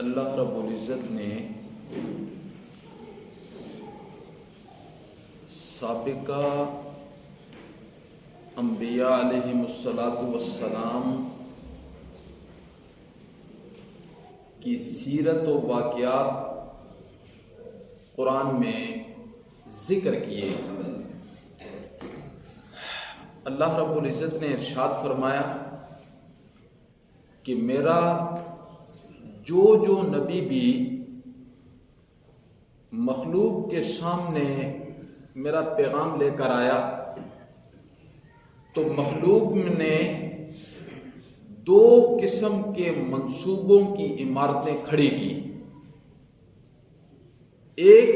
اللہ رب العزت نے سابقہ انبیاء علیہم السلام کی سیرت و واقعات قرآن میں ذکر کیے۔ اللہ رب العزت نے ارشاد فرمایا کہ میرا جو نبی بھی مخلوق کے سامنے میرا پیغام لے کر آیا تو مخلوق نے دو قسم کے منصوبوں کی عمارتیں کھڑی کی۔ ایک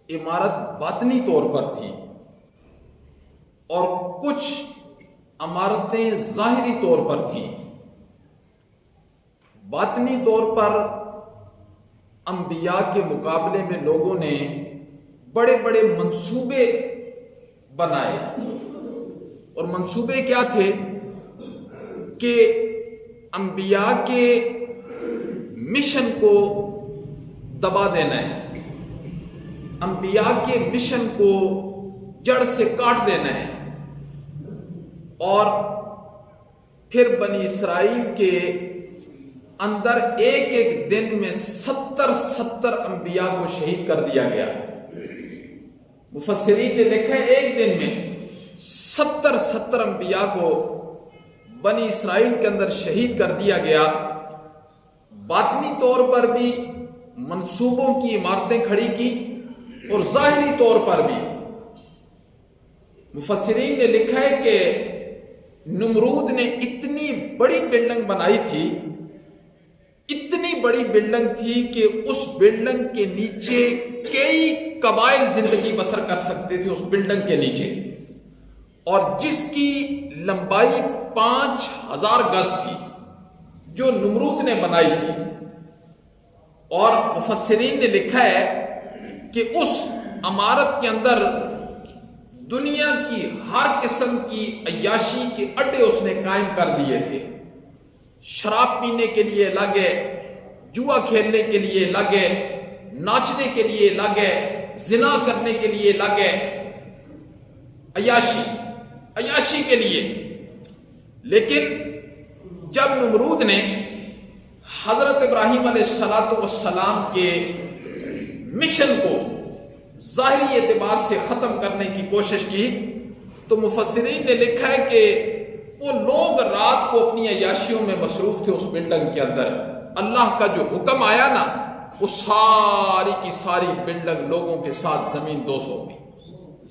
عمارت باطنی طور پر تھی اور کچھ عمارتیں ظاہری طور پر تھیں۔ باطنی طور پر انبیاء کے مقابلے میں لوگوں نے بڑے بڑے منصوبے بنائے، اور منصوبے کیا تھے کہ انبیاء کے مشن کو دبا دینا ہے، انبیاء کے مشن کو جڑ سے کاٹ دینا ہے، اور پھر بنی اسرائیل کے اندر ایک ایک دن میں 70 انبیاء کو شہید کر دیا گیا۔ مفسرین نے لکھا ہے ایک دن میں 70 انبیاء کو بنی اسرائیل کے اندر شہید کر دیا گیا۔ باطنی طور پر بھی منصوبوں کی عمارتیں کھڑی کی اور ظاہری طور پر بھی۔ مفسرین نے لکھا ہے کہ نمرود نے اتنی بڑی بلڈنگ بنائی تھی، اتنی بڑی بلڈنگ تھی کہ اس بلڈنگ کے نیچے کئی قبائل زندگی بسر کر سکتے تھے اس بلڈنگ کے نیچے، اور جس کی لمبائی 5000 گز تھی جو نمرود نے بنائی تھی۔ اور مفسرین نے لکھا ہے کہ اس عمارت کے اندر دنیا کی ہر قسم کی عیاشی کے اڈے اس نے قائم کر دیے تھے۔ شراب پینے کے لیے لگے، جوا کھیلنے کے لیے لگے، ناچنے کے لیے لگے، زنا کرنے کے لیے لگے، عیاشی کے لیے۔ لیکن جب نمرود نے حضرت ابراہیم علیہ السلام کے مشن کو ظاہری اعتبار سے ختم کرنے کی کوشش کی تو مفسرین نے لکھا ہے کہ وہ لوگ رات کو اپنی عیاشیوں میں مصروف تھے اس بلڈنگ کے اندر۔ اللہ کا جو حکم آیا نا، وہ ساری کی ساری بلڈنگ لوگوں کے ساتھ زمین دوز ہو گئی،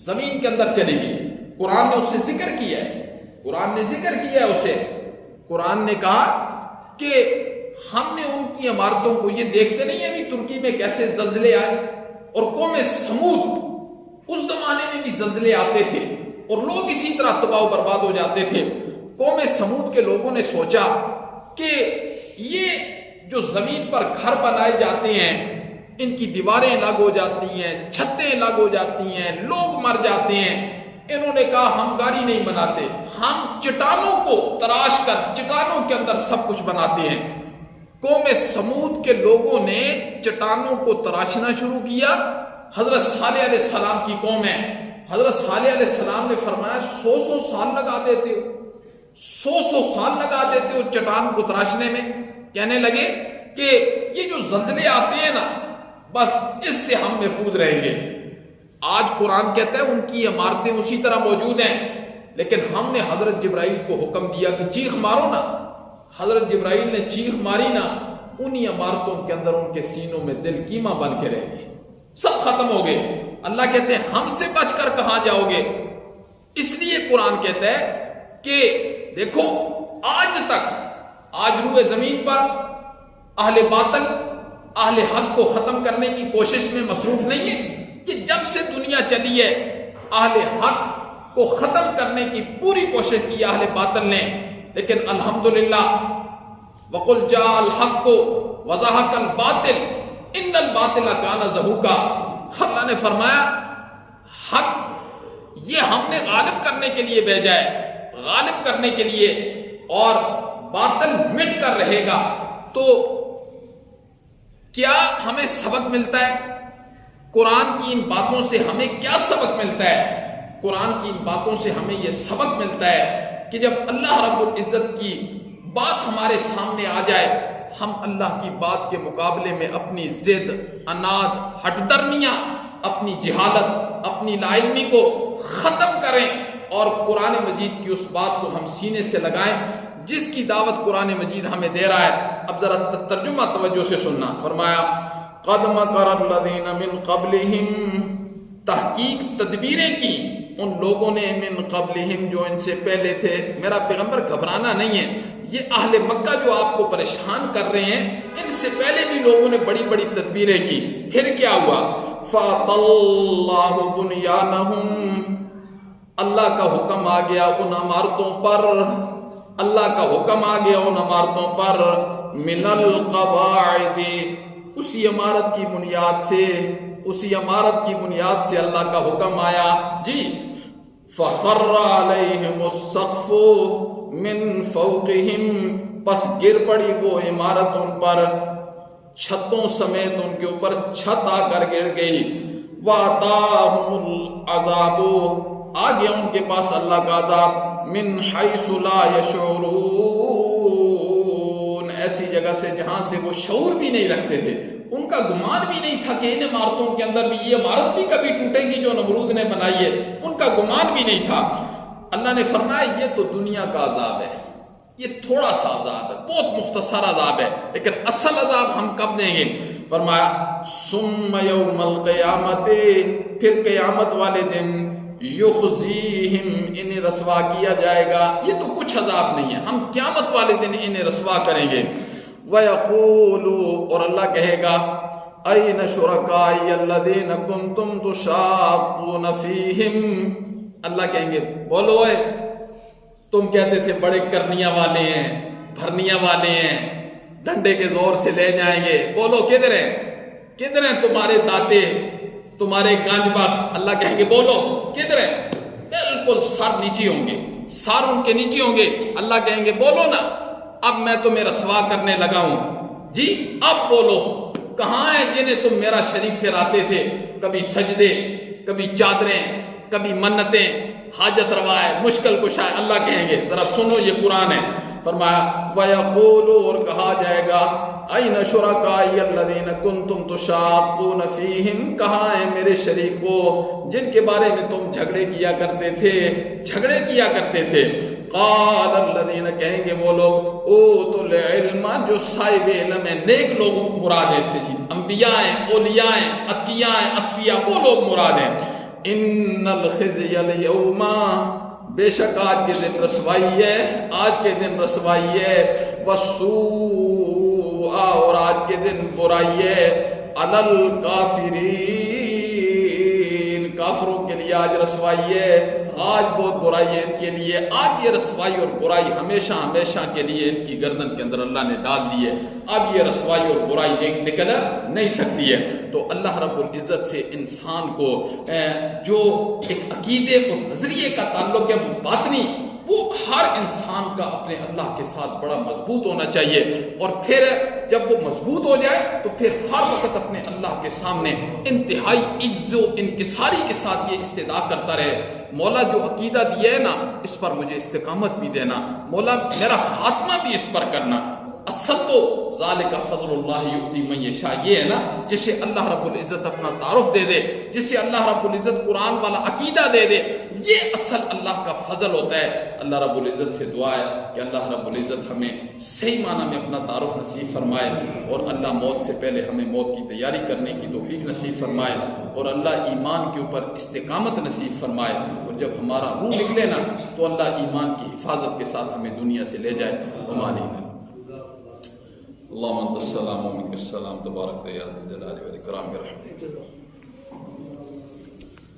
زمین کے اندر چلی گئی۔ قرآن نے اس سے ذکر کیا ہے، قرآن نے ذکر کیا ہے اسے۔ قرآن نے کہا کہ ہم نے ان کی عمارتوں کو، یہ دیکھتے نہیں ابھی ترکی میں کیسے زلزلے آئے، اور قوم سمود اس زمانے میں بھی زلزلے آتے تھے اور لوگ اسی طرح تباہ و برباد ہو جاتے تھے۔ قوم سمود کے لوگوں نے سوچا کہ یہ جو زمین پر گھر بنائے جاتے ہیں، ان کی دیواریں الگ ہو جاتی ہیں، چھتیں الگ ہو جاتی ہیں، لوگ مر جاتے ہیں۔ انہوں نے کہا ہم گاڑی نہیں بناتے، ہم چٹانوں کو تراش کر چٹانوں کے اندر سب کچھ بناتے ہیں۔ قوم سمود کے لوگوں نے چٹانوں کو تراشنا شروع کیا۔ حضرت صالح علیہ السلام کی قوم ہے، حضرت صالح علیہ السلام نے فرمایا 100 سال لگا دیتے ہو، 100 سال لگا دیتے ہو چٹان کو تراشنے میں۔ کہنے لگے کہ یہ جو زلزلے آتے ہیں نا، بس اس سے ہم محفوظ رہیں گے۔ آج قرآن کہتا ہے ان کی عمارتیں اسی طرح موجود ہیں، لیکن ہم نے حضرت جبرائیل کو حکم دیا کہ چیخ مارو نا۔ حضرت جبرائیل نے چیخ ماری نا، انہی عمارتوں کے اندر ان کے سینوں میں دل کیما بن کے رہ گئے، سب ختم ہو گئے۔ اللہ کہتے ہیں ہم سے بچ کر کہاں جاؤ گے؟ اس لیے قرآن کہتا ہے کہ دیکھو آج تک، آج روئے زمین پر اہل باطل اہل حق کو ختم کرنے کی کوشش میں مصروف نہیں ہے۔ یہ جب سے دنیا چلی ہے اہل حق کو ختم کرنے کی پوری کوشش کی اہل باطل نے، لیکن الحمدللہ وَقُلْ جَاءَ الْحَقُّ وَزَهَقَ الْبَاطِلُ إِنَّ الْبَاطِلَ كَانَ زَهُوقًا۔ اللہ نے فرمایا حق یہ ہم نے غالب کرنے کے لیے بھیجا ہے، غالب کرنے کے لیے، اور باطل مٹ کر رہے گا۔ تو کیا ہمیں سبق ملتا ہے قرآن کی ان باتوں سے؟ ہمیں کیا سبق ملتا ہے قرآن کی ان باتوں سے؟ ہمیں یہ سبق ملتا ہے کہ جب اللہ رب العزت کی بات ہمارے سامنے آ جائے، ہم اللہ کی بات کے مقابلے میں اپنی ضد، عناد، ہٹ درمیاں، اپنی جہالت، اپنی لا علمی کو ختم کریں اور قرآن مجید کی اس بات کو ہم سینے سے لگائیں جس کی دعوت قرآن مجید ہمیں دے رہا ہے۔ اب ذرا ترجمہ توجہ سے سننا۔ فرمایا قد مکر الذین من قبلہم، تحقیق تدبیریں کی ان لوگوں نے، من قبلہم جو ان سے پہلے تھے۔ میرا پیغمبر گھبرانا نہیں ہے، یہ اہل مکہ جو آپ کو پریشان کر رہے ہیں، ان سے پہلے بھی لوگوں نے بڑی بڑی تدبیریں کی۔ پھر کیا ہوا؟ فَأَطَى اللَّهُ بُنْيَانَهُمْ، اللہ کا حکم آ گیا ان عمارتوں پر، اللہ کا حکم آ گیا ان عمارتوں پر، من القواعد، اسی عمارت کی بنیاد سے، اسی عمارت کی بنیاد سے اللہ کا حکم آیا جی۔ فَخَرَّ عَلَيْهِمُ السَّقْفُ مِن فَوْقِهِمْ، پس گر پڑی وہ عمارت ان پر، چھتوں سمیت ان کے اوپر چھت آ کر گر گئی۔ وَأَتَاهُمُ الْعَذَابُ، آ گیا ان کے پاس اللہ کا عذاب، من حیث لا یشعرون، ایسی جگہ سے جہاں سے وہ شعور بھی نہیں رکھتے تھے، ان کا گمان بھی نہیں تھا کہ ان عمارتوں کے اندر بھی یہ عمارت بھی کبھی ٹوٹے گی جو نمرود نے بنائی ہے، ان کا گمان بھی نہیں تھا۔ اللہ نے فرمایا یہ تو دنیا کا عذاب ہے، یہ تھوڑا سا عذاب ہے، بہت مختصر عذاب ہے، لیکن اصل عذاب ہم کب دیں گے؟ فرمایا ثم یوم القیامت، پھر قیامت والے دن، یخزیہم، انہیں رسوا کیا جائے گا۔ یہ تو کچھ عذاب نہیں ہے، ہم قیامت والے دن انہیں رسوا کریں گے۔ وَيَقُولُ، اور اللہ کہے گا، أَيْنَ شُرَكَائِيَ الَّذِينَ كُنْتُمْ تُشَاقُّونَ فِيهِمْ، اللہ کہیں گے بولو اے، تم کہتے تھے بڑے کرنیاں والے ہیں، بھرنیاں والے ہیں، ڈنڈے کے زور سے لے جائیں گے، بولو کدھر ہیں، کدھر ہیں تمہارے داتے، تمہارے گانج بخش؟ اللہ کہیں گے بولو کدھر ہیں؟ بالکل سر نیچے ہوں گے، سر ان کے نیچے ہوں گے۔ اللہ کہیں گے بولو نا، اب میں تمہیں رسوا کرنے لگا ہوں جی، اب بولو کہاں ہیں جنہیں تم میرا شریک ٹھہراتے تھے؟ کبھی سجدے، کبھی چادریں، کبھی منتیں، حاجت روا ہے، مشکل کشا ہے۔ اللہ کہیں گے ذرا سنو، یہ قرآن ہے۔ فرمایا وَيَقُولُ، اور کہا جائے گا، أَيْنَ شُرَكَائِيَ الَّذِينَ كُنْتُمْ تُشَاقُّونَ فِيهِمْ، کہاں ہیں میرے شریک وہ جن کے بارے میں تم جھگڑے کیا کرتے تھے، جھگڑے کیا کرتے تھے؟ قال الذین، کہیں گے وہ لوگ، اوتوا العلم، جو صاحب علم ہیں، نیک لوگ مراد ہے سے جی، انبیاء ہیں، اولیاء ہیں، اتقیاء ہیں، اصفیاء، وہ لوگ مراد ہیں۔ ان الخزي اليوم، بے شک آج کے دن رسوائی ہے، آج کے دن رسوائی ہے، والسوء، اور آج کے دن برائی ہے، علی الکافرین، کافروں کے لیے آج رسوائی ہے، آج بہت برائی ہے ان کے لیے، آج یہ رسوائی اور برائی ہمیشہ ہمیشہ کے لیے ان کی گردن کے اندر اللہ نے ڈال دی ہے، اب یہ رسوائی اور برائی نکل نہیں سکتی ہے۔ تو اللہ رب العزت سے انسان کو جو ایک عقیدے اور نظریے کا تعلق ہے باطنی، وہ ہر انسان کا اپنے اللہ کے ساتھ بڑا مضبوط ہونا چاہیے، اور پھر جب وہ مضبوط ہو جائے تو پھر ہر وقت اپنے اللہ کے سامنے انتہائی عجز و انکساری کے ساتھ یہ استدعا کرتا رہے، مولا جو عقیدہ دیا ہے نا اس پر مجھے استقامت بھی دینا، مولا میرا خاتمہ بھی اس پر کرنا۔ اصل تو ذالک فضل اللہ یؤتی من یشاء، یہ ہے نا جسے اللہ رب العزت اپنا تعارف دے دے، جسے اللہ رب العزت قرآن والا عقیدہ دے دے، یہ اصل اللہ کا فضل ہوتا ہے۔ اللہ رب العزت سے دعا ہے کہ اللہ رب العزت ہمیں صحیح معنی میں اپنا تعارف نصیب فرمائے، اور اللہ موت سے پہلے ہمیں موت کی تیاری کرنے کی توفیق نصیب فرمائے، اور اللہ ایمان کے اوپر استقامت نصیب فرمائے، اور جب ہمارا روح نکلے نا تو اللہ ایمان کی حفاظت کے ساتھ ہمیں دنیا سے لے جائے۔ ومانی اللهم انت السلام ومنك السلام، تبارك يا ذا الجلال والاكرام برحمتك۔